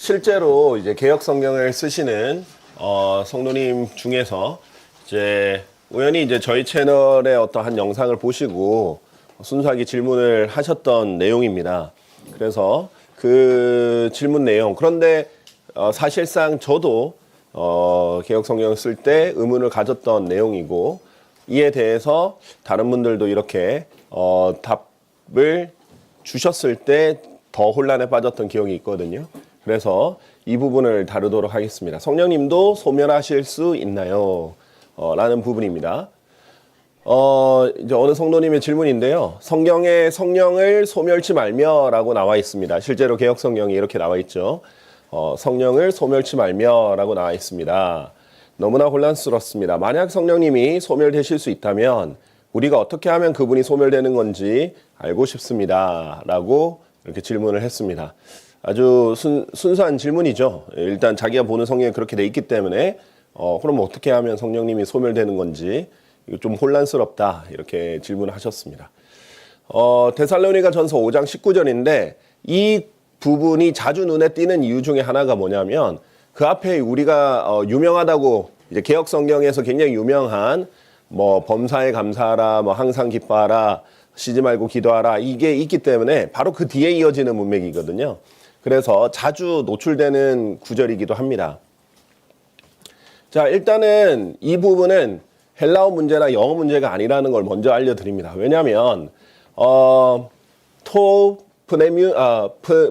실제로 이제 개역 성경을 쓰시는 성도님 중에서 이제 우연히 이제 저희 채널의 어떠한 영상을 보시고 순수하게 질문을 하셨던 내용입니다. 그래서 그 질문 내용, 그런데 사실상 저도 개역 성경을 쓸 때 의문을 가졌던 내용이고, 이에 대해서 다른 분들도 이렇게 답을 주셨을 때 더 혼란에 빠졌던 기억이 있거든요. 그래서 이 부분을 다루도록 하겠습니다. 성령님도 소멸하실 수 있나요? 라는 부분입니다. 이제 어느 성도님의 질문인데요. 성경에 성령을 소멸치 말며 라고 나와 있습니다. 실제로 개역 성경이 이렇게 나와 있죠. 성령을 소멸치 말며 라고 나와 있습니다. 너무나 혼란스럽습니다. 만약 성령님이 소멸되실 수 있다면 우리가 어떻게 하면 그분이 소멸되는 건지 알고 싶습니다. 라고 이렇게 질문을 했습니다. 아주 순수한 질문이죠. 일단 자기가 보는 성경에 그렇게 돼 있기 때문에 그럼 어떻게 하면 성령님이 소멸되는 건지 이거 좀 혼란스럽다 이렇게 질문을 하셨습니다. 데살로니가 전서 5장 19절인데 이 부분이 자주 눈에 띄는 이유 중에 하나가 뭐냐면 그 앞에 우리가 유명하다고 이제 개역 성경에서 굉장히 유명한 뭐 범사에 감사하라, 뭐 항상 기뻐하라, 쉬지 말고 기도하라 이게 있기 때문에 바로 그 뒤에 이어지는 문맥이거든요. 그래서 자주 노출되는 구절이기도 합니다. 자, 일단은 이 부분은 헬라어 문제나 영어 문제가 아니라는 걸 먼저 알려드립니다. 왜냐하면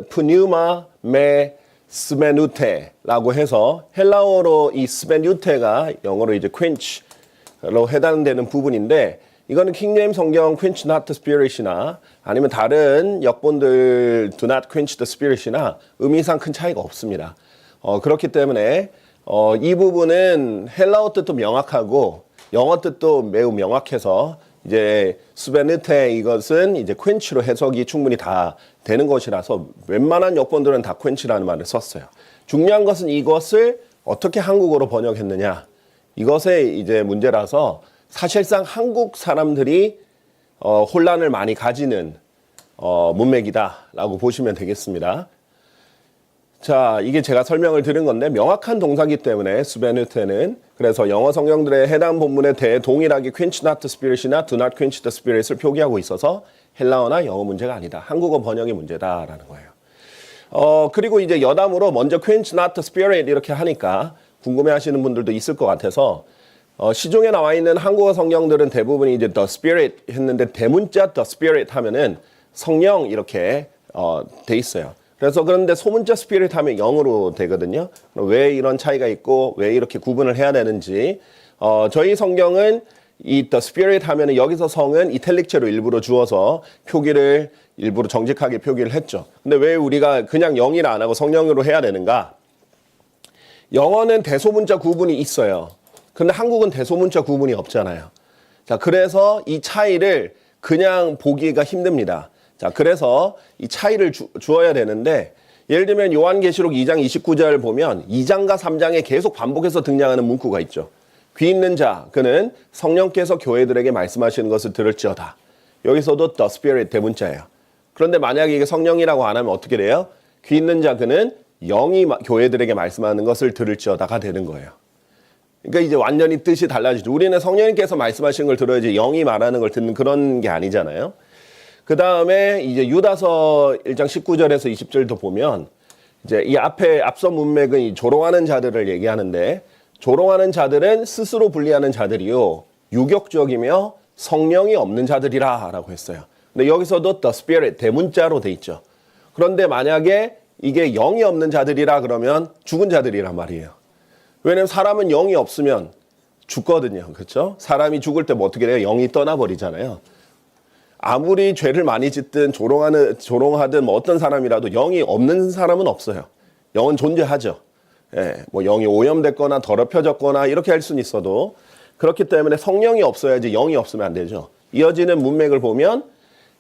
프뉴마 메 스메누테라고 해서 헬라어로 이 스메누테가 영어로 이제 quench로 해당되는 부분인데, 이거는 킹제임 성경 quench not the spirit이나 아니면 다른 역본들 do not quench the spirit이나 의미상 큰 차이가 없습니다. 그렇기 때문에 이 부분은 헬라어 뜻도 명확하고 영어 뜻도 매우 명확해서 이제 스베느테 이것은 이제 quench로 해석이 충분히 다 되는 것이라서 웬만한 역본들은 다 quench라는 말을 썼어요. 중요한 것은 이것을 어떻게 한국어로 번역했느냐, 이것의 이제 문제라서 사실상 한국 사람들이 혼란을 많이 가지는 문맥이다라고 보시면 되겠습니다. 자, 이게 제가 설명을 드린 건데 명확한 동사기 때문에 스베누테는, 그래서 영어 성경들의 해당 본문에 대해 동일하게 quench not the spirit이나 do not quench the spirit을 표기하고 있어서 헬라어나 영어 문제가 아니다, 한국어 번역의 문제다라는 거예요. 그리고 이제 여담으로 먼저 quench not the spirit 이렇게 하니까 궁금해하시는 분들도 있을 것 같아서 시중에 나와 있는 한국어 성경들은 대부분이 이제 the spirit 했는데 대문자 the spirit 하면은 성령 이렇게 돼 있어요. 그래서 그런데 소문자 spirit 하면 영어로 되거든요. 왜 이런 차이가 있고 왜 이렇게 구분을 해야 되는지, 저희 성경은 이 the spirit 하면은 여기서 성은 이탈릭체로 일부러 주어서 표기를 일부러 정직하게 표기를 했죠. 근데 왜 우리가 그냥 영이라 안 하고 성령으로 해야 되는가? 영어는 대소문자 구분이 있어요. 근데 한국은 대소문자 구분이 없잖아요. 자, 그래서 이 차이를 그냥 보기가 힘듭니다. 자, 그래서 이 차이를 주어야 되는데, 예를 들면 요한계시록 2장 29절 보면 2장과 3장에 계속 반복해서 등장하는 문구가 있죠. 귀 있는 자, 그는 성령께서 교회들에게 말씀하시는 것을 들을지어다. 여기서도 the spirit 대문자예요. 그런데 만약에 이게 성령이라고 안 하면 어떻게 돼요? 귀 있는 자, 그는 영이 교회들에게 말씀하는 것을 들을지어다가 되는 거예요. 그러니까 이제 완전히 뜻이 달라지죠. 우리는 성령님께서 말씀하시는 걸 들어야지 영이 말하는 걸 듣는 그런 게 아니잖아요. 그 다음에 이제 유다서 1장 19절에서 20절도 보면 이제 이 앞서 문맥은 이 조롱하는 자들을 얘기하는데, 조롱하는 자들은 스스로 분리하는 자들이요 유격적이며 성령이 없는 자들이라 라고 했어요. 근데 여기서도 the spirit 대문자로 돼 있죠. 그런데 만약에 이게 영이 없는 자들이라 그러면 죽은 자들이란 말이에요. 왜냐면 사람은 영이 없으면 죽거든요. 그렇죠? 사람이 죽을 때 뭐 어떻게 돼요? 영이 떠나버리잖아요. 아무리 죄를 많이 짓든 조롱하든 뭐 어떤 사람이라도 영이 없는 사람은 없어요. 영은 존재하죠. 예, 뭐 영이 오염됐거나 더럽혀졌거나 이렇게 할 수는 있어도, 그렇기 때문에 성령이 없어야지 영이 없으면 안 되죠. 이어지는 문맥을 보면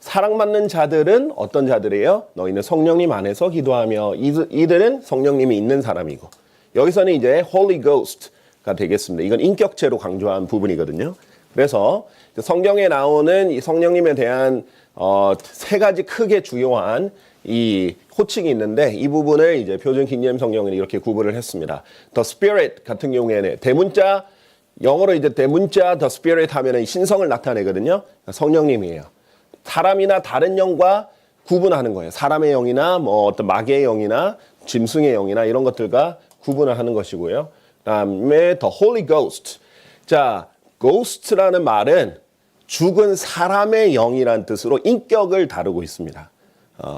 사랑받는 자들은 어떤 자들이에요? 너희는 성령님 안에서 기도하며, 이들은 성령님이 있는 사람이고, 여기서는 이제 Holy Ghost가 되겠습니다. 이건 인격체로 강조한 부분이거든요. 그래서 성경에 나오는 이 성령님에 대한 세 가지 크게 중요한 이 호칭이 있는데 이 부분을 이제 표준 킹제임스 성경에는 이렇게 구분을 했습니다. The Spirit 같은 경우에는 대문자 영어로 이제 대문자 The Spirit 하면은 신성을 나타내거든요. 성령님이에요. 사람이나 다른 영과 구분하는 거예요. 사람의 영이나 뭐 어떤 마귀의 영이나 짐승의 영이나 이런 것들과 구분을 하는 것이고요. 그다음에 The Holy Ghost. 자, ghost라는 말은 죽은 사람의 영이란 뜻으로 인격을 다루고 있습니다.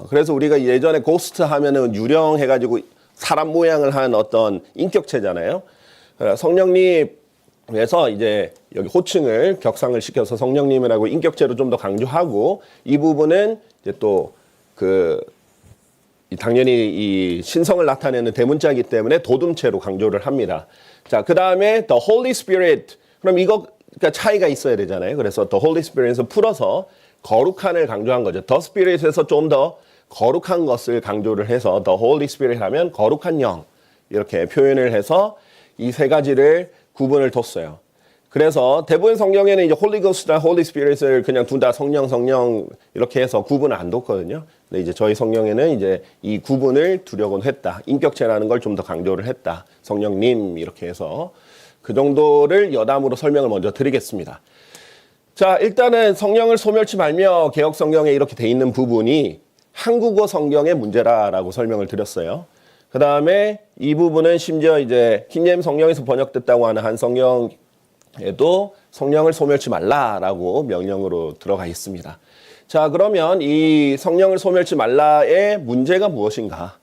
그래서 우리가 예전에 ghost 하면은 유령해가지고 사람 모양을 한 어떤 인격체잖아요. 성령님에서 이제 여기 호칭을 격상을 시켜서 성령님이라고 인격체로 좀 더 강조하고 이 부분은 이제 또 당연히 이 신성을 나타내는 대문자이기 때문에 도둠체로 강조를 합니다. 자, 그 다음에 The Holy Spirit. 그럼 이거 그러니까 차이가 있어야 되잖아요. 그래서 The Holy Spirit에서 풀어서 거룩한을 강조한 거죠. The Spirit에서 좀 더 거룩한 것을 강조를 해서 The Holy Spirit 하면 거룩한 영 이렇게 표현을 해서 이 세 가지를 구분을 뒀어요. 그래서 대부분 성경에는 이제 Holy Ghost나 Holy Spirit을 그냥 둘 다 성령 이렇게 해서 구분을 안 뒀거든요. 근데 이제 저희 성경에는 이제 이 구분을 두려곤 했다. 인격체라는 걸 좀 더 강조를 했다. 성령님 이렇게 해서 그 정도를 여담으로 설명을 먼저 드리겠습니다. 자, 일단은 성령을 소멸치 말며 개역 성경에 이렇게 돼 있는 부분이 한국어 성경의 문제라고 설명을 드렸어요. 그 다음에 이 부분은 심지어 이제 킹제임스 성경에서 번역됐다고 하는 한 성경에도 성령을 소멸치 말라라고 명령으로 들어가 있습니다. 자, 그러면 이 성령을 소멸치 말라의 문제가 무엇인가?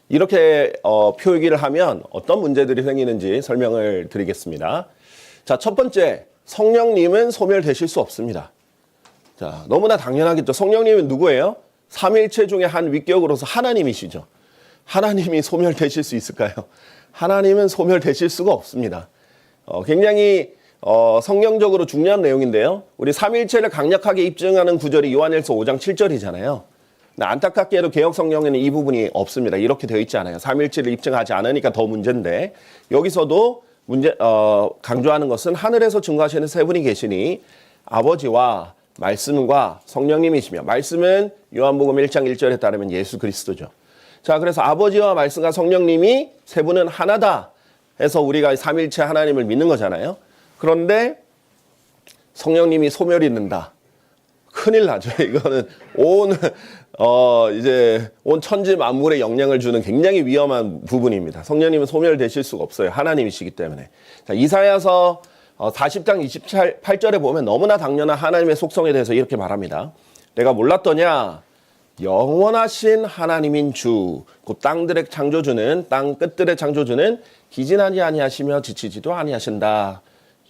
이렇게 표기를 하면 어떤 문제들이 생기는지 설명을 드리겠습니다. 자, 첫 번째, 성령님은 소멸되실 수 없습니다. 자, 너무나 당연하겠죠. 성령님은 누구예요? 삼위일체 중에 한 위격으로서 하나님이시죠. 하나님이 소멸되실 수 있을까요? 하나님은 소멸되실 수가 없습니다. 굉장히 성경적으로 중요한 내용인데요. 우리 삼위일체를 강력하게 입증하는 구절이 요한일서 5장 7절이잖아요. 안타깝게도 개역 성경에는 이 부분이 없습니다. 이렇게 되어 있지 않아요. 삼위일체를 입증하지 않으니까 더 문제인데 여기서도 강조하는 것은 하늘에서 증거하시는 세 분이 계시니 아버지와 말씀과 성령님이시며 말씀은 요한복음 1장 1절에 따르면 예수 그리스도죠. 자, 그래서 아버지와 말씀과 성령님이 세 분은 하나다 해서 우리가 삼위일체 하나님을 믿는 거잖아요. 그런데 성령님이 소멸이 된다. 큰일 나죠. 이거는 이제 온 천지 만물에 영향을 주는 굉장히 위험한 부분입니다. 성령님은 소멸되실 수가 없어요. 하나님이시기 때문에. 자, 이사야서 40장 28절에 보면 너무나 당연한 하나님의 속성에 대해서 이렇게 말합니다. 내가 몰랐더냐? 영원하신 하나님인 주, 곧 땅들의 창조주는 땅 끝들의 창조주는 기진하지 아니하시며 지치지도 아니하신다.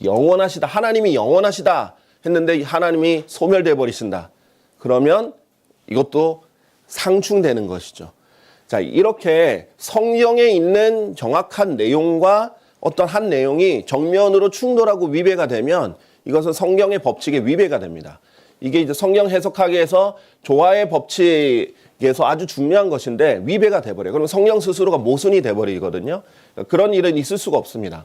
영원하시다. 하나님이 영원하시다 했는데 하나님이 소멸돼 버리신다. 그러면 이것도 상충되는 것이죠. 자, 이렇게 성경에 있는 정확한 내용과 어떤 한 내용이 정면으로 충돌하고 위배가 되면 이것은 성경의 법칙에 위배가 됩니다. 이게 이제 성경 해석하기에서 조화의 법칙에서 아주 중요한 것인데 위배가 돼버려요. 그럼 성령 스스로가 모순이 돼버리거든요. 그런 일은 있을 수가 없습니다.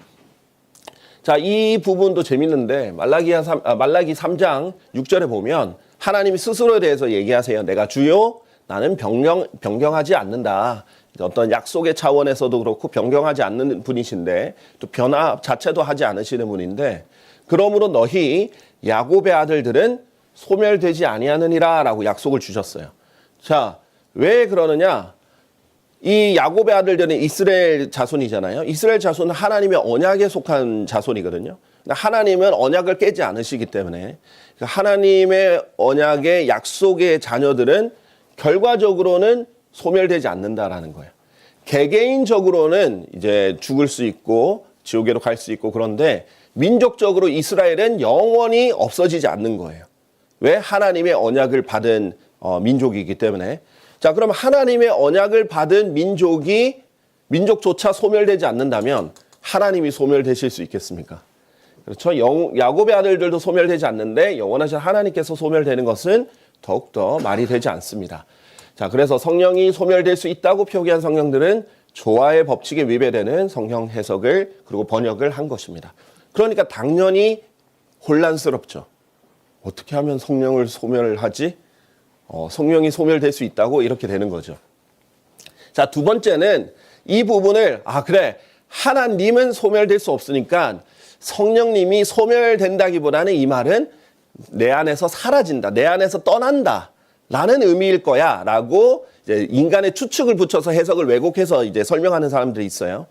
자, 이 부분도 재밌는데 말라기 3장 6절에 보면 하나님이 스스로에 대해서 얘기하세요. 내가 주요 나는 변경하지 않는다. 어떤 약속의 차원에서도 그렇고 변경하지 않는 분이신데 또 변화 자체도 하지 않으시는 분인데 그러므로 너희 야곱의 아들들은 소멸되지 아니하느니라 라고 약속을 주셨어요. 자, 왜 그러느냐? 이 야곱의 아들들은 이스라엘 자손이잖아요. 이스라엘 자손은 하나님의 언약에 속한 자손이거든요. 하나님은 언약을 깨지 않으시기 때문에 하나님의 언약의 약속의 자녀들은 결과적으로는 소멸되지 않는다라는 거예요. 개개인적으로는 이제 죽을 수 있고 지옥에로 갈 수 있고 그런데 민족적으로 이스라엘은 영원히 없어지지 않는 거예요. 왜? 하나님의 언약을 받은 민족이기 때문에. 자, 그럼 하나님의 언약을 받은 민족조차 소멸되지 않는다면 하나님이 소멸되실 수 있겠습니까? 그렇죠. 야곱의 아들들도 소멸되지 않는데 영원하신 하나님께서 소멸되는 것은 더욱더 말이 되지 않습니다. 자, 그래서 성령이 소멸될 수 있다고 표기한 성경들은 조화의 법칙에 위배되는 성경 해석을 그리고 번역을 한 것입니다. 그러니까 당연히 혼란스럽죠. 어떻게 하면 성령을 소멸하지? 성령이 소멸될 수 있다고 이렇게 되는 거죠. 자, 두 번째는 이 부분을 그래, 하나님은 소멸될 수 없으니까 성령님이 소멸된다기보다는 이 말은 내 안에서 사라진다, 내 안에서 떠난다 라는 의미일 거야 라고 이제 인간의 추측을 붙여서 해석을 왜곡해서 이제 설명하는 사람들이 있어요.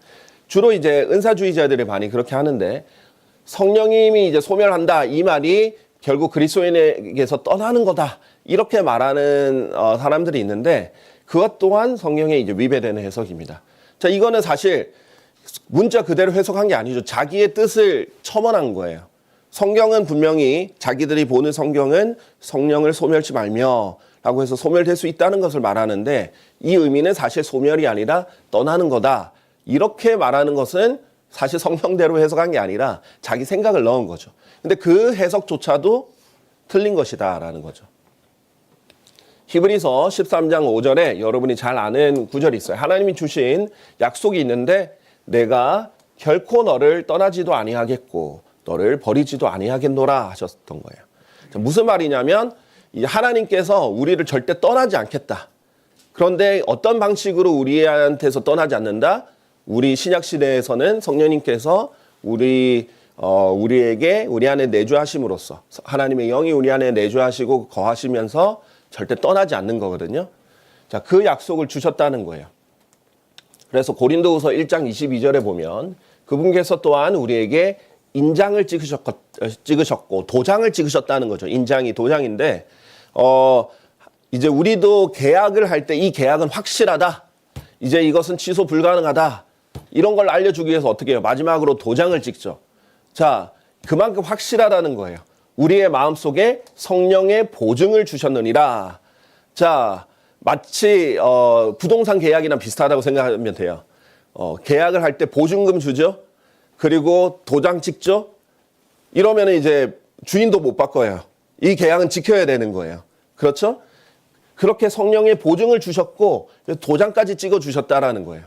주로 이제 은사주의자들이 많이 그렇게 하는데, 성령님이 이제 소멸한다 이 말이 결국 그리스도인에게서 떠나는 거다 이렇게 말하는 사람들이 있는데, 그것 또한 성경에 이제 위배되는 해석입니다. 자, 이거는 사실 문자 그대로 해석한 게 아니죠. 자기의 뜻을 첨언한 거예요. 성경은 분명히 자기들이 보는 성경은 성령을 소멸치 말며 라고 해서 소멸될 수 있다는 것을 말하는데, 이 의미는 사실 소멸이 아니라 떠나는 거다 이렇게 말하는 것은 사실 성경대로 해석한 게 아니라 자기 생각을 넣은 거죠. 근데 그 해석조차도 틀린 것이다 라는 거죠. 히브리서 13장 5절에 여러분이 잘 아는 구절이 있어요. 하나님이 주신 약속이 있는데 내가 결코 너를 떠나지도 아니하겠고 너를 버리지도 아니하겠노라 하셨던 거예요. 무슨 말이냐면 하나님께서 우리를 절대 떠나지 않겠다. 그런데 어떤 방식으로 우리한테서 떠나지 않는다? 우리 신약시대에서는 성령님께서 우리에게 우리 안에 내주하심으로써 하나님의 영이 우리 안에 내주하시고 거하시면서 절대 떠나지 않는 거거든요. 자, 그 약속을 주셨다는 거예요. 그래서 고린도후서 1장 22절에 보면 그분께서 또한 우리에게 인장을 찍으셨고 도장을 찍으셨다는 거죠. 인장이 도장인데 이제 우리도 계약을 할 때 이 계약은 확실하다. 이제 이것은 취소 불가능하다. 이런 걸 알려주기 위해서 어떻게 해요? 마지막으로 도장을 찍죠. 자, 그만큼 확실하다는 거예요. 우리의 마음속에 성령의 보증을 주셨느니라. 자, 마치 부동산 계약이랑 비슷하다고 생각하면 돼요. 계약을 할 때 보증금 주죠. 그리고 도장 찍죠. 이러면 이제 주인도 못 바꿔요. 이 계약은 지켜야 되는 거예요. 그렇죠? 그렇게 성령의 보증을 주셨고 도장까지 찍어 주셨다라는 거예요.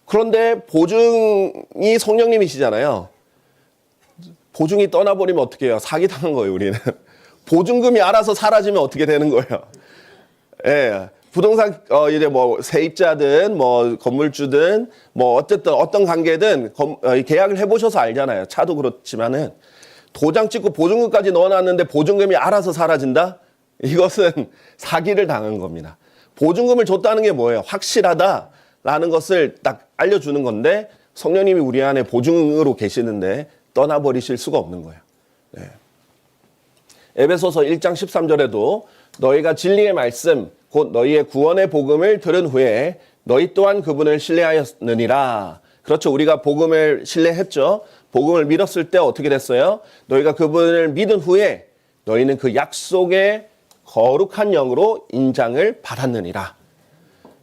그런데 보증이 성령님이시잖아요. 보증이 떠나버리면 어떻게 해요? 사기당한 거예요, 우리는. 보증금이 알아서 사라지면 어떻게 되는 거예요? 예. 부동산, 이제 뭐, 세입자든, 뭐, 건물주든, 뭐, 어쨌든 어떤 관계든, 계약을 해보셔서 알잖아요. 차도 그렇지만은, 도장 찍고 보증금까지 넣어놨는데 보증금이 알아서 사라진다? 이것은 사기를 당한 겁니다. 보증금을 줬다는 게 뭐예요? 확실하다라는 것을 딱 알려주는 건데, 성령님이 우리 안에 보증으로 계시는데, 떠나버리실 수가 없는 거예요. 네. 에베소서 1장 13절에도 너희가 진리의 말씀 곧 너희의 구원의 복음을 들은 후에 너희 또한 그분을 신뢰하였느니라. 그렇죠. 우리가 복음을 신뢰했죠. 복음을 믿었을 때 어떻게 됐어요? 너희가 그분을 믿은 후에 너희는 그 약속의 거룩한 영으로 인장을 받았느니라.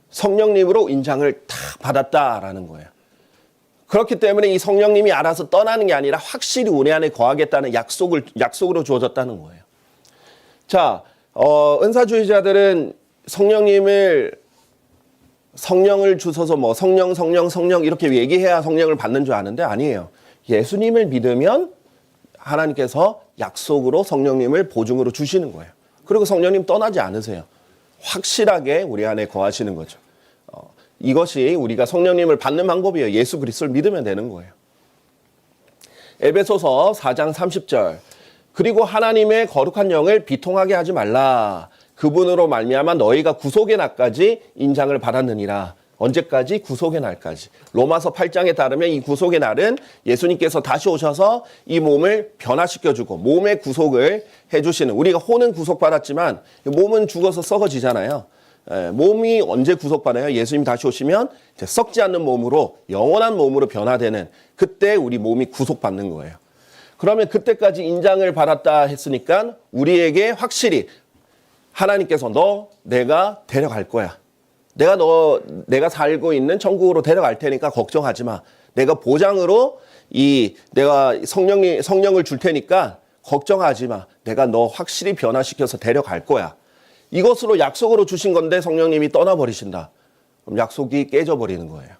성령님으로 인장을 다 받았다라는 거예요. 그렇기 때문에 이 성령님이 알아서 떠나는 게 아니라 확실히 우리 안에 거하겠다는 약속으로 주어졌다는 거예요. 자, 은사주의자들은 성령을 주셔서 뭐 성령 이렇게 얘기해야 성령을 받는 줄 아는데 아니에요. 예수님을 믿으면 하나님께서 약속으로 성령님을 보증으로 주시는 거예요. 그리고 성령님 떠나지 않으세요. 확실하게 우리 안에 거하시는 거죠. 이것이 우리가 성령님을 받는 방법이에요. 예수 그리스도를 믿으면 되는 거예요. 에베소서 4장 30절. 그리고 하나님의 거룩한 영을 비통하게 하지 말라. 그분으로 말미암아 너희가 구속의 날까지 인장을 받았느니라. 언제까지? 구속의 날까지. 로마서 8장에 따르면 이 구속의 날은 예수님께서 다시 오셔서 이 몸을 변화시켜주고 몸의 구속을 해주시는, 우리가 혼은 구속받았지만 몸은 죽어서 썩어지잖아요. 몸이 언제 구속받아요? 예수님 다시 오시면 이제 썩지 않는 몸으로, 영원한 몸으로 변화되는, 그때 우리 몸이 구속받는 거예요. 그러면 그때까지 인장을 받았다 했으니까 우리에게 확실히 하나님께서 내가 데려갈 거야. 내가 살고 있는 천국으로 데려갈 테니까 걱정하지 마. 내가 보장으로 내가 성령을 줄 테니까 걱정하지 마. 내가 너 확실히 변화시켜서 데려갈 거야. 이것으로 약속으로 주신 건데 성령님이 떠나버리신다. 그럼 약속이 깨져버리는 거예요.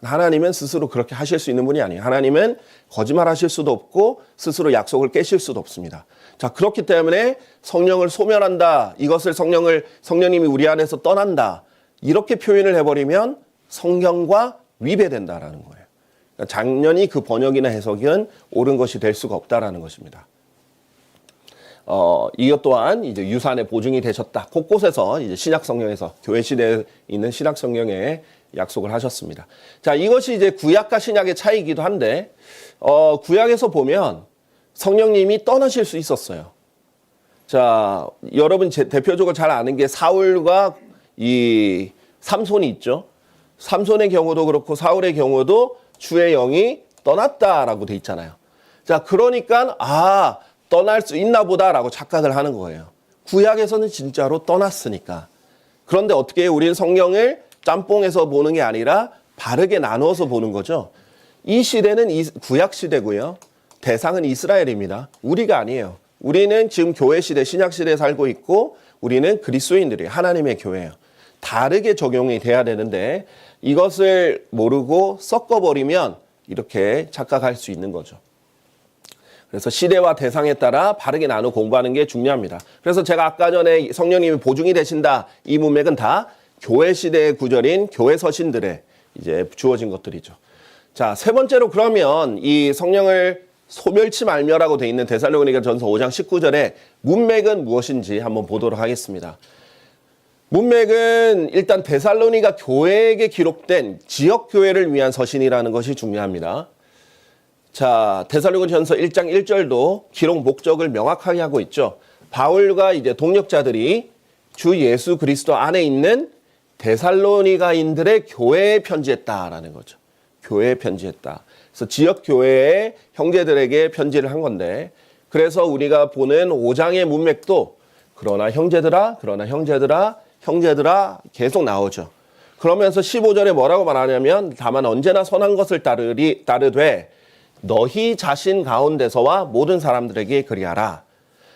하나님은 스스로 그렇게 하실 수 있는 분이 아니에요. 하나님은 거짓말하실 수도 없고 스스로 약속을 깨실 수도 없습니다. 자, 그렇기 때문에 성령을 소멸한다. 이것을 성령님이 우리 안에서 떠난다. 이렇게 표현을 해버리면 성경과 위배된다라는 거예요. 그러니까 당연히 그 번역이나 해석은 옳은 것이 될 수가 없다라는 것입니다. 이것 또한 이제 유산의 보증이 되셨다. 곳곳에서 이제 신약 성경에서 교회 시대에 있는 신약 성경에 약속을 하셨습니다. 자, 이것이 이제 구약과 신약의 차이이기도 한데, 구약에서 보면 성령님이 떠나실 수 있었어요. 자, 여러분 대표적으로 잘 아는 게 사울과 이 삼손이 있죠. 삼손의 경우도 그렇고 사울의 경우도 주의 영이 떠났다라고 돼 있잖아요. 자, 그러니까 떠날 수 있나 보다라고 착각을 하는 거예요. 구약에서는 진짜로 떠났으니까. 그런데 어떻게 우리는 성경을 짬뽕에서 보는 게 아니라 바르게 나누어서 보는 거죠. 이 시대는 구약 시대고요. 대상은 이스라엘입니다. 우리가 아니에요. 우리는 지금 교회 시대, 신약 시대에 살고 있고 우리는 그리스도인들이에요. 하나님의 교회예요. 다르게 적용이 돼야 되는데 이것을 모르고 섞어버리면 이렇게 착각할 수 있는 거죠. 그래서 시대와 대상에 따라 바르게 나눠 공부하는 게 중요합니다. 그래서 제가 아까 전에 성령님이 보증이 되신다. 이 문맥은 다 교회 시대의 구절인 교회 서신들에 이제 주어진 것들이죠. 자, 세 번째로 그러면 이 성령을 소멸치 말며라고 돼 있는 데살로니가전서 5장 19절의 문맥은 무엇인지 한번 보도록 하겠습니다. 문맥은 일단 데살로니가 교회에게 기록된 지역 교회를 위한 서신이라는 것이 중요합니다. 자, 데살로니가전서 1장 1절도 기록 목적을 명확하게 하고 있죠. 바울과 이제 동역자들이 주 예수 그리스도 안에 있는 데살로니가인들의 교회에 편지했다라는 거죠. 교회에 편지했다. 그래서 지역 교회의 형제들에게 편지를 한 건데, 그래서 우리가 보는 5장의 문맥도 그러나 형제들아 계속 나오죠. 그러면서 15절에 뭐라고 말하냐면 다만 언제나 선한 것을 따르되 너희 자신 가운데서와 모든 사람들에게 그리하라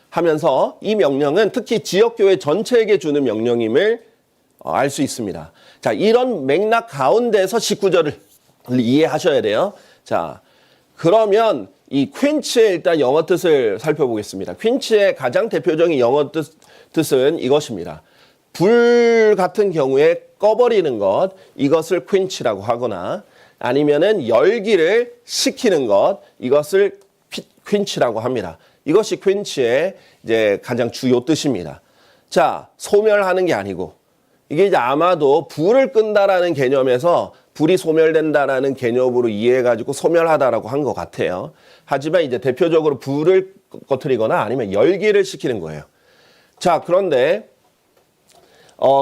하면서 이 명령은 특히 지역교회 전체에게 주는 명령임을 알 수 있습니다. 자, 이런 맥락 가운데서 19절을 이해하셔야 돼요. 자, 그러면 이 퀸치의 일단 영어 뜻을 살펴보겠습니다. 퀸치의 가장 대표적인 영어 뜻은 이것입니다. 불 같은 경우에 꺼버리는 것, 이것을 퀸치라고 하거나 아니면은 열기를 식히는 것, 이것을 퀸치라고 합니다. 이것이 퀸치의 이제 가장 주요 뜻입니다. 자, 소멸하는 게 아니고 이게 이제 아마도 불을 끈다라는 개념에서 불이 소멸된다라는 개념으로 이해해가지고 소멸하다라고 한 것 같아요. 하지만 이제 대표적으로 불을 꺼트리거나 아니면 열기를 식히는 거예요. 자, 그런데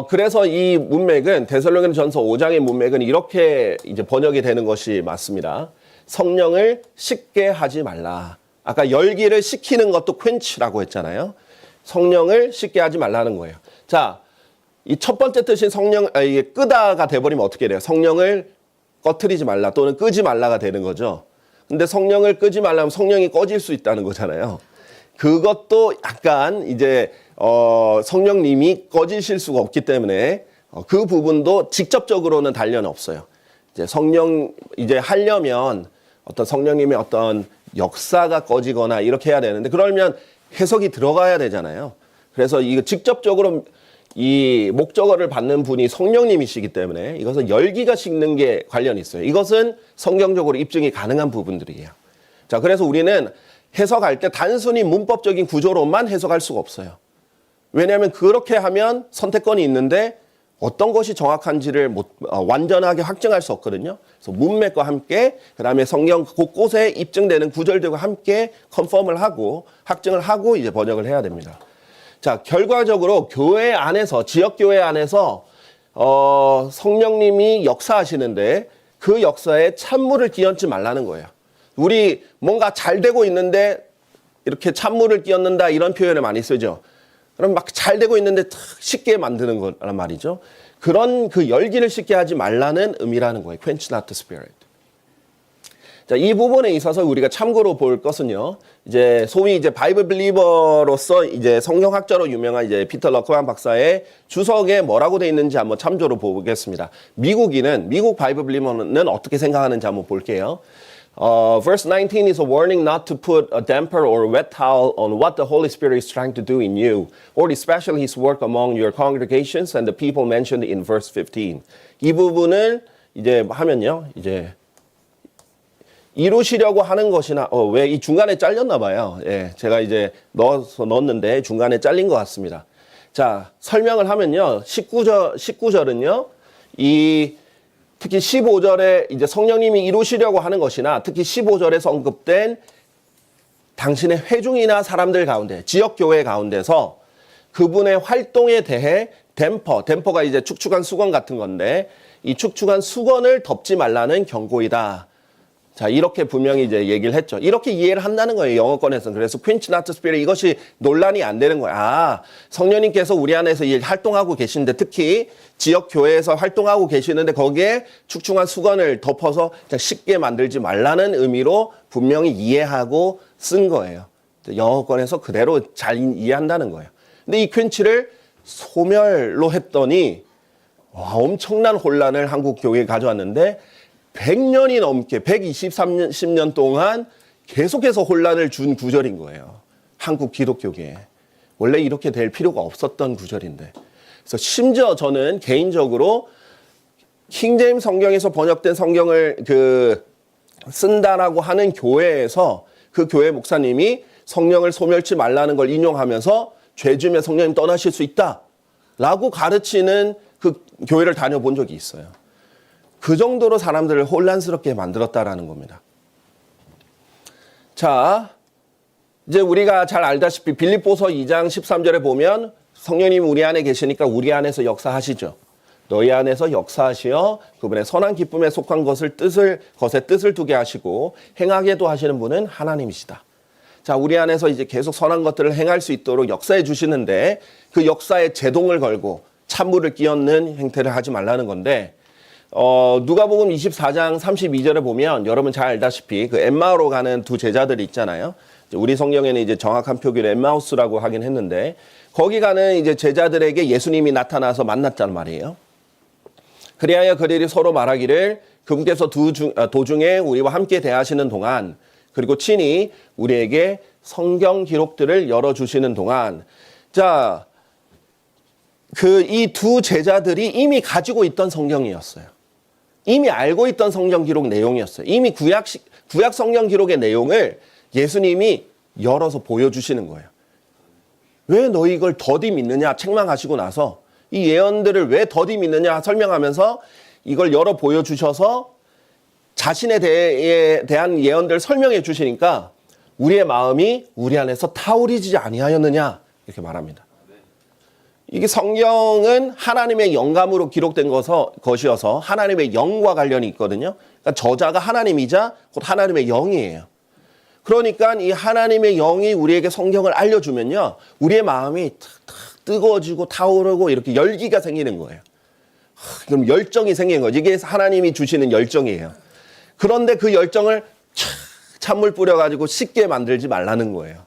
그래서 이 문맥은 데살로니가전서 5장의 문맥은 이렇게 이제 번역이 되는 것이 맞습니다. 성령을 식게 하지 말라. 아까 열기를 식히는 것도 퀸치라고 했잖아요. 성령을 식게 하지 말라는 거예요. 자, 이 첫 번째 뜻인 이게 끄다가 돼버리면 어떻게 돼요? 성령을 꺼트리지 말라 또는 끄지 말라가 되는 거죠. 근데 성령을 끄지 말라면 성령이 꺼질 수 있다는 거잖아요. 그것도 약간 이제 성령님이 꺼지실 수가 없기 때문에 그 부분도 직접적으로는 단련은 없어요. 이제 성령 이제 하려면 어떤 성령님의 어떤 역사가 꺼지거나 이렇게 해야 되는데 그러면 해석이 들어가야 되잖아요. 그래서 이거 직접적으로 이 목적어를 받는 분이 성령님이시기 때문에 이것은 열기가 식는 게 관련이 있어요. 이것은 성경적으로 입증이 가능한 부분들이에요. 자, 그래서 우리는 해석할 때 단순히 문법적인 구조로만 해석할 수가 없어요. 왜냐하면 그렇게 하면 선택권이 있는데 어떤 것이 정확한지를 완전하게 확증할 수 없거든요. 그래서 문맥과 함께 그다음에 성경 곳곳에 입증되는 구절들과 함께 컨펌을 하고 확증을 하고 이제 번역을 해야 됩니다. 자, 결과적으로 교회 안에서 지역교회 안에서 성령님이 역사하시는데 그 역사에 찬물을 끼얹지 말라는 거예요. 우리 뭔가 잘 되고 있는데 이렇게 찬물을 끼얹는다 이런 표현을 많이 쓰죠. 그럼 막 잘 되고 있는데 쉽게 만드는 거란 말이죠. 그런 그 열기를 식게 하지 말라는 의미라는 거예요. Quench not the spirit. 자, 이 부분에 있어서 우리가 참고로 볼 것은요. 이제 소위 이제 바이블 빌리버로서 이제 성경학자로 유명한 이제 피터 러크만 박사의 주석에 뭐라고 돼 있는지 한번 참조로 보겠습니다. 미국 바이블 빌리버는 어떻게 생각하는지 한번 볼게요. Verse 19 is a warning not to put a damper or a wet towel on what the Holy Spirit is trying to do in you, or especially His work among your congregations and the people mentioned in verse 15. 이 부분을 이제 하면요, 이제 이루시려고 하는 것이나, 왜 이 중간에 잘렸나 봐요. 예, 제가 이제 넣었는데 중간에 잘린 것 같습니다. 자, 설명을 하면요, 19절은요, 특히 15절에 이제 성령님이 이루시려고 하는 것이나 특히 15절에서 언급된 당신의 회중이나 사람들 가운데, 지역교회 가운데서 그분의 활동에 대해 댐퍼가 이제 축축한 수건 같은 건데 이 축축한 수건을 덮지 말라는 경고이다. 자, 이렇게 분명히 이제 얘기를 했죠. 이렇게 이해를 한다는 거예요, 영어권에서는. 그래서 quench not the spirit, 이것이 논란이 안 되는 거야. 아, 성령님께서 우리 안에서 활동하고 계시는데, 특히 지역 교회에서 활동하고 계시는데 거기에 축축한 수건을 덮어서 그냥 쉽게 만들지 말라는 의미로 분명히 이해하고 쓴 거예요. 영어권에서 그대로 잘 이해한다는 거예요. 근데 이 quench를 소멸로 했더니 와, 엄청난 혼란을 한국 교회에 가져왔는데 100년이 넘게 120년 동안 계속해서 혼란을 준 구절인 거예요. 한국 기독교계에. 원래 이렇게 될 필요가 없었던 구절인데. 그래서 심지어 저는 개인적으로 킹제임 성경에서 번역된 성경을 쓴다라고 하는 교회에서 그 교회 목사님이 성령을 소멸치 말라는 걸 인용하면서 죄 지으면 성령님 떠나실 수 있다라고 가르치는 그 교회를 다녀본 적이 있어요. 그 정도로 사람들을 혼란스럽게 만들었다라는 겁니다. 자, 이제 우리가 잘 알다시피 빌립보서 2장 13절에 보면 성령님 우리 안에 계시니까 우리 안에서 역사하시죠. 너희 안에서 역사하시어 그분의 선한 기쁨에 속한 것에 뜻을 두게 하시고 행하게도 하시는 분은 하나님이시다. 자, 우리 안에서 이제 계속 선한 것들을 행할 수 있도록 역사해 주시는데 그 역사에 제동을 걸고 찬물을 끼얹는 행태를 하지 말라는 건데, 누가복음 24장 32절에 보면 여러분 잘 알다시피 그 엠마오로 가는 두 제자들이 있잖아요. 우리 성경에는 이제 정확한 표기를 엠마우스라고 하긴 했는데 거기 가는 이제 제자들에게 예수님이 나타나서 만났단 말이에요. 그리하여 그들이 서로 말하기를 그분께서 도중에 우리와 함께 대하시는 동안 그리고 친히 우리에게 성경 기록들을 열어주시는 동안, 자, 이 두 제자들이 이미 가지고 있던 성경이었어요. 이미 알고 있던 성경 기록 내용이었어요. 이미 구약 성경 기록의 내용을 예수님이 열어서 보여주시는 거예요. 왜 너희 이걸 더디 믿느냐 책망하시고 나서 이 예언들을 왜 더디 믿느냐 설명하면서 이걸 열어 보여주셔서 자신에 대한 예언들을 설명해 주시니까 우리의 마음이 우리 안에서 타오르지 아니하였느냐 이렇게 말합니다. 이게 성경은 하나님의 영감으로 기록된 것이어서 하나님의 영과 관련이 있거든요. 그러니까 저자가 하나님이자 곧 하나님의 영이에요. 그러니까 이 하나님의 영이 우리에게 성경을 알려주면요, 우리의 마음이 탁 뜨거워지고 타오르고 이렇게 열기가 생기는 거예요. 그럼 열정이 생기는 거죠. 이게 하나님이 주시는 열정이에요. 그런데 그 열정을 찬물 뿌려가지고 쉽게 만들지 말라는 거예요.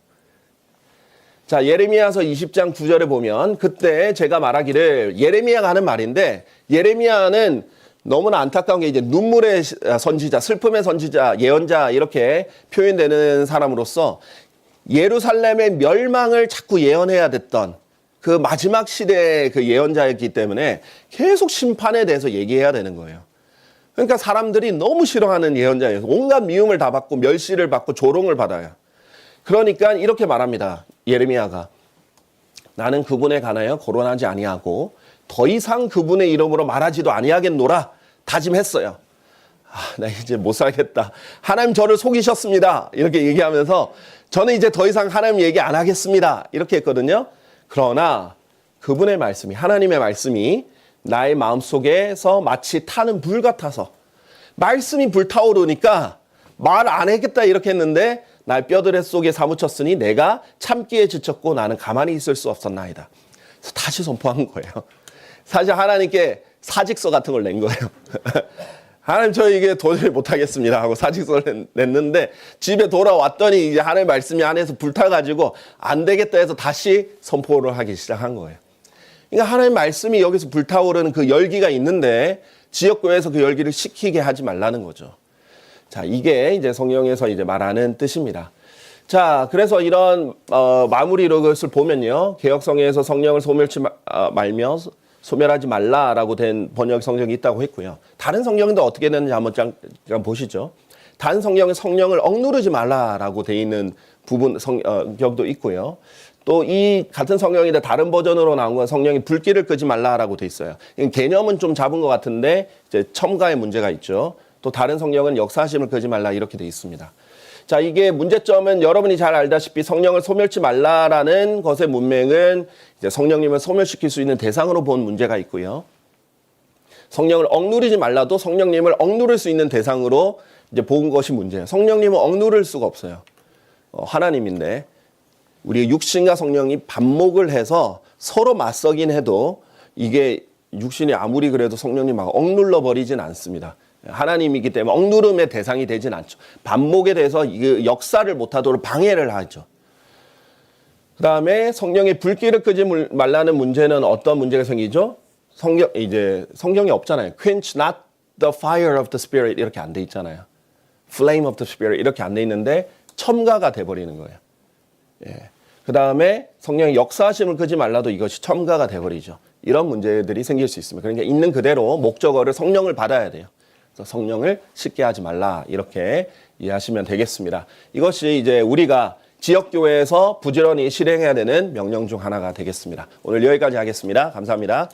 자, 예레미야서 20장 9절에 보면 그때 제가 말하기를, 예레미야가 하는 말인데 예레미야는 너무나 안타까운 게 이제 눈물의 선지자, 슬픔의 선지자, 예언자 이렇게 표현되는 사람으로서 예루살렘의 멸망을 자꾸 예언해야 됐던 그 마지막 시대의 그 예언자였기 때문에 계속 심판에 대해서 얘기해야 되는 거예요. 그러니까 사람들이 너무 싫어하는 예언자예요. 온갖 미움을 다 받고 멸시를 받고 조롱을 받아요. 그러니까 이렇게 말합니다. 예레미야가 나는 그분에 관하여 거론하지 아니하고 더 이상 그분의 이름으로 말하지도 아니하겠노라 다짐했어요. 나 이제 못 살겠다. 하나님 저를 속이셨습니다. 이렇게 얘기하면서 저는 이제 더 이상 하나님 얘기 안 하겠습니다. 이렇게 했거든요. 그러나 그분의 말씀이, 하나님의 말씀이 나의 마음속에서 마치 타는 불 같아서, 말씀이 불타오르니까 말 안 하겠다 이렇게 했는데 나의 뼈들 속에 사무쳤으니 내가 참기에 지쳤고 나는 가만히 있을 수 없었나이다. 그래서 다시 선포한 거예요. 사실 하나님께 사직서 같은 걸 낸 거예요. 하나님 저 이게 도저히 못하겠습니다 하고 사직서를 냈는데 집에 돌아왔더니 이제 하나님 말씀이 안에서 불타가지고 안 되겠다 해서 다시 선포를 하기 시작한 거예요. 그러니까 하나님 말씀이 여기서 불타오르는 그 열기가 있는데 지역교회에서 그 열기를 식히게 하지 말라는 거죠. 자, 이게 이제 성경에서 이제 말하는 뜻입니다. 자, 그래서 이런 마무리로 그것을 보면요, 개역성경에서 성령을 소멸하지 말라라고 된 번역 성경이 있다고 했고요. 다른 성경도 어떻게 되는지 한번 잠깐 보시죠. 다른 성경에 성령을 억누르지 말라라고 돼 있는 부분 성경도 있고요. 또 이 같은 성경인데 다른 버전으로 나온 건 성령이 불길을 끄지 말라라고 돼 있어요. 개념은 좀 잡은 것 같은데 이제 첨가의 문제가 있죠. 또 다른 성경은 역사하심을 끄지 말라 이렇게 돼 있습니다. 자, 이게 문제점은 여러분이 잘 알다시피 성령을 소멸치 말라라는 것의 문맥은 이제 성령님을 소멸시킬 수 있는 대상으로 본 문제가 있고요. 성령을 억누르지 말라도 성령님을 억누를 수 있는 대상으로 이제 본 것이 문제예요. 성령님은 억누를 수가 없어요. 하나님인데 우리 육신과 성령이 반목을 해서 서로 맞서긴 해도 이게 육신이 아무리 그래도 성령님 막 억눌러 버리진 않습니다. 하나님이기 때문에 억누름의 대상이 되진 않죠. 반목에 대해서 이 역사를 못하도록 방해를 하죠. 그 다음에 성령의 불길을 끄지 말라는 문제는 어떤 문제가 생기죠? 성경이 없잖아요. Quench not the fire of the spirit 이렇게 안 돼 있잖아요. Flame of the spirit 이렇게 안 돼 있는데 첨가가 돼버리는 거예요. 예. 그 다음에 성령의 역사하심을 끄지 말라도 이것이 첨가가 돼버리죠. 이런 문제들이 생길 수 있습니다. 그러니까 있는 그대로 목적어를 성령을 받아야 돼요. 그래서 성령을 쉽게 하지 말라 이렇게 이해하시면 되겠습니다. 이것이 이제 우리가 지역교회에서 부지런히 실행해야 되는 명령 중 하나가 되겠습니다. 오늘 여기까지 하겠습니다. 감사합니다.